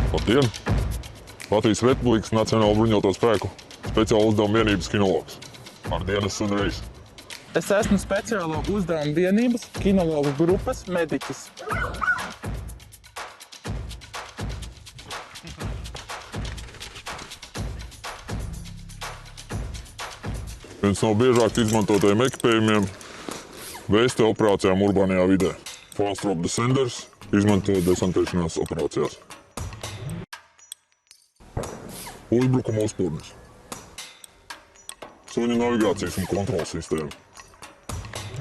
Labdien! Latvijas Republikas Nacionālo bruņoto spēku speciālo uzdevumu vienības kinologs. Ar dienas sudu reisu. Es esmu speciālo uzdevumu vienības kinologu grupas mediķis. Viens no biežāk izmantotajiem ekipējumiem vēsta operācijām urbānajā vidē. Fast Drop Descenders izmanto desantēšanās operācijās. Uzbrukuma uzpūrnis. Suņa navigācijas un kontrolas sistēma.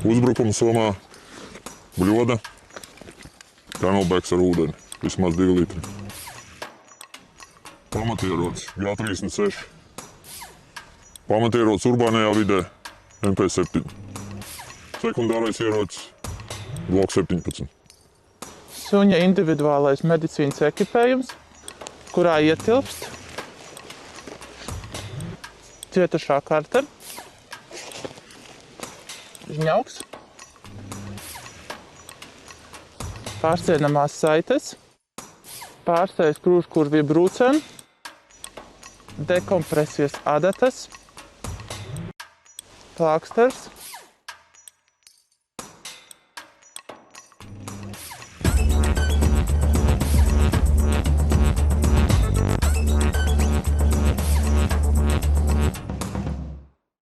Uzbrukuma somā bļoda, Camelbacks ar ūdeni, vismaz 2 litri. Pamatierocis G36. Pamatierocis urbānajā vidē MP7. Sekundārais ierocis Glock 17. Suņa individuālais medicīnas ekipējums, kurā ietilpst cietušā karte, žņauks, pārsienamās saites, pārsējas krūškurvju brūceni, dekompresijas adatas, plāksters,